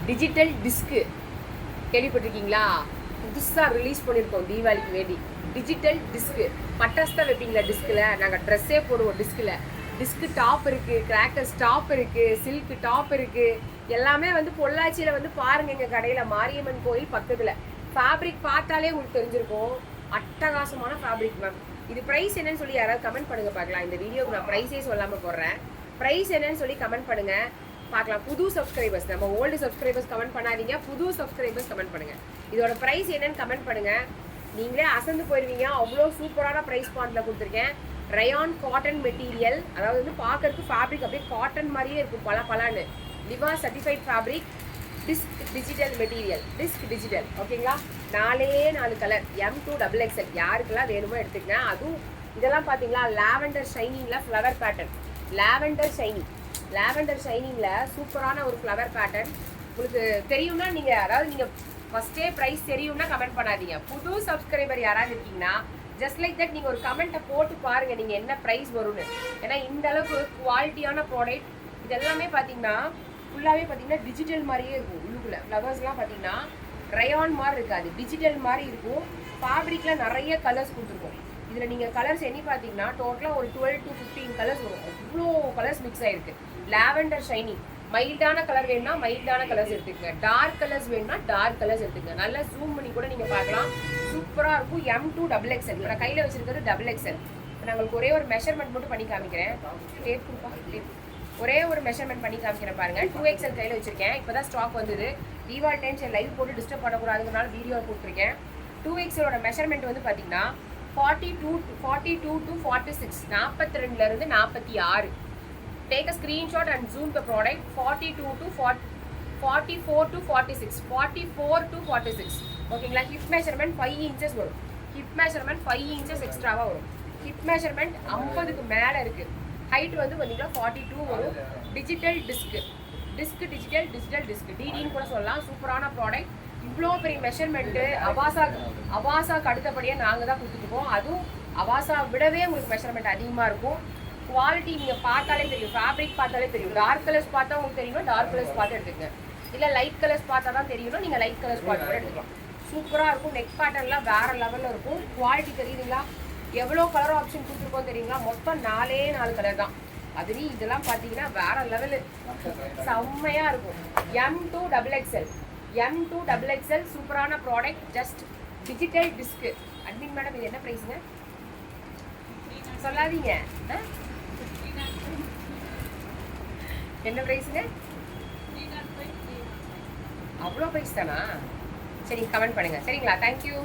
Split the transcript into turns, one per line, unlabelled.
Digital disc கேள்விப்பட்டிருக்கீங்களா? புதுசாக release பண்ணியிருக்கோம் தீபாவளிக்கு வேண்டி. டிஜிட்டல் டிஸ்க்கு பட்டாசு தான் வைப்பீங்களா டிஸ்கில்? நாங்கள் ட்ரெஸ்ஸே போடுவோம் டிஸ்கில். டிஸ்க்கு டாப் இருக்குது, கிராக்கர்ஸ் டாப் இருக்குது, சில்க்கு டாப் இருக்குது. எல்லாமே வந்து பொள்ளாச்சியில் வந்து பாருங்கள், எங்கள் கடையில் மாரியம்மன் கோயில் பக்கத்தில். ஃபேப்ரிக் பார்த்தாலே உங்களுக்கு தெரிஞ்சிருக்கும், அட்டகாசமான ஃபேப்ரிக் மேம். இது ப்ரைஸ் என்னன்னு சொல்லி யாராவது கமெண்ட் பண்ணுங்கள் பார்க்கலாம். இந்த வீடியோக்கு நான் ப்ரைஸே சொல்லாமல் போடுறேன். ப்ரைஸ் என்னன்னு சொல்லி கமெண்ட் பண்ணுங்கள் பார்க்கலாம். புது சப்ஸ்கிரைபர்ஸ், நம்ம ஓல்டு சப்ஸ்கிரைபர்ஸ் கமெண்ட் பண்ணாதீங்க, புது சப்ஸ்கிரைபர்ஸ் கமெண்ட் பண்ணுங்கள். இதோட ப்ரைஸ் என்னன்னு கமெண்ட் பண்ணுங்கள். நீங்களே அசந்து போயிடுவீங்க, அவ்வளோ சூப்பரான ப்ரைஸ் பாயிண்டில் கொடுத்துருக்கேன். ரயான் காட்டன் மெட்டீரியல், அதாவது வந்து பார்க்கறதுக்கு ஃபேப்ரிக் அப்படியே காட்டன் மாதிரியே இருக்கும், பலான்னு. Liva certified fabric, disk digital material, disk digital. ஓகேங்களா? 4 கலர், M2XXL. யாருக்கெல்லாம் வேணுமோ எடுத்துக்கங்க. அதுவும் இதெல்லாம் பார்த்தீங்களா, லாவெண்டர் ஷைனிங்கில் ஃப்ளவர் பேட்டர்ன். லாவெண்டர் ஷைனிங்கில் சூப்பரான ஒரு ஃப்ளவர் பேட்டர்ன். உங்களுக்கு தெரியும்னா நீங்கள், அதாவது நீங்கள் ஃபஸ்ட்டே ப்ரைஸ் தெரியும்னா கமெண்ட் பண்ணாதீங்க. புது சப்ஸ்கிரைபர் யாராவது இருக்கீங்கன்னா ஜஸ்ட் லைக் தட் நீங்கள் ஒரு கமெண்ட்டை போட்டு பாருங்கள் நீங்கள் என்ன ப்ரைஸ் வரும்னு. ஏன்னா இந்த அளவுக்கு குவாலிட்டியான ப்ராடக்ட். இது எல்லாமே பார்த்தீங்கன்னா ஃபுல்லாகவே பார்த்தீங்கன்னா டிஜிட்டல் மாதிரியே இருக்கும். உள்ளுக்குள்ளே ஃப்ளவர்ஸ்லாம் பார்த்தீங்கன்னா ரயான் மாதிரி இருக்காது, டிஜிட்டல் மாதிரி இருக்கும். ஃபேப்ரிக்கில் நிறைய கலர்ஸ் கொடுத்துருக்கோம். இதில் நீங்கள் கலர்ஸ் எண்ணி பார்த்தீங்கன்னா டோட்டலாக ஒரு 12 to 15 கலர்ஸ் வரும். அவ்வளோ கலர்ஸ் மிக்ஸ் ஆகிருக்கு. லாவெண்டர் ஷைனிங், மைல்டான கலர் வேணும்னா மைல்டான கலர்ஸ் எடுத்துக்கங்க, டார்க் கலர்ஸ் வேணும்னா டார்க் கலர்ஸ் எடுத்துக்கங்க. நல்லா ஜூம் பண்ணி கூட நீங்கள் பார்க்கலாம், சூப்பராக இருக்கும். M2XXL. நான் கையில் வச்சுருக்கிறது XXL. இப்போ நான் உங்களுக்கு ஒரே ஒரு மெஷர்மெண்ட் மட்டும் பண்ணி காமிக்கிறேன். டேப் கொடுப்பா, டேப் ஒரே ஒரு மெஷர்மெண்ட் பண்ணி காமிக்கிறேன் பாருங்கள். 2XL கையில் வச்சுருக்கேன். இப்போ தான் ஸ்டாக் வந்தது. தீபாவளி டைம் சரி லைவ் போட்டு டிஸ்டர்ப் பண்ணக்கூடாதுங்கிறனால வீடியோ போட்டிருக்கேன். 2XLோட மெஷர்மெண்ட் வந்து பார்த்தீங்கன்னா 42 to 46, 42லேருந்து 46. Take a screenshot and zoom the product. 44 to 46, 44 to 46. ஓகேங்களா? ஹிப் மெஷர்மெண்ட் 5 inches வரும். ஹிப் மெஷர்மெண்ட் 5 inches எக்ஸ்ட்ராவாக வரும். ஹிப் மெஷர்மெண்ட் 50க்கு மேலே இருக்குது. ஹைட் வந்து பார்த்தீங்கன்னா 42 வரும். டிஜிட்டல் டிஸ்க்கு, டிஜிட்டல் டிஸ்க், டிடின்னு கூட சொல்லலாம். சூப்பரான ப்ராடக்ட். இவ்வளோ பெரிய மெஷர்மெண்ட்டு அவாசாக்கு அடுத்தபடியாக நாங்கள் தான் கொடுத்துருக்கோம். அதுவும் அவாசா விடவே உங்களுக்கு மெஷர்மெண்ட் அதிகமாக இருக்கும். குவாலிட்டி நீங்கள் பார்த்தாலே தெரியும், ஃபேப்ரிக் பார்த்தாலே தெரியும். டார்க் கலர்ஸ் பார்த்தா உங்களுக்கு தெரியும்னா டார்க் கலர்ஸ் பார்த்து எடுத்துக்கங்க. இல்லை லைட் கலர்ஸ் பார்த்தா தான் தெரியும்னா நீங்கள் லைட் கலர்ஸ் பார்த்து கூட எடுத்துக்கலாம். சூப்பராக இருக்கும். நெக் பேட்டர்ன்லாம் வேறு லெவலில் இருக்கும். குவாலிட்டி தெரியுதுங்களா? எவ்வளோ கலர் ஆப்ஷன் கொடுத்துருக்கோம் தெரியுங்களா? மொத்தம் 4 கலர் தான். அதுலேயும் இதெல்லாம் பார்த்தீங்கன்னா வேறு லெவலு, செம்மையாக இருக்கும். M2XXL சூப்பரான product. Just digital disc. Admin madam, இது என்ன ப்ரைஸுங்க சொல்லாதீங்க? என்ன ப்ரைஸுங்க? அவ்வளோ ப்ரைஸ் தானா? சரி, கமெண்ட் பண்ணுங்கள். சரிங்களா? தேங்க்யூ.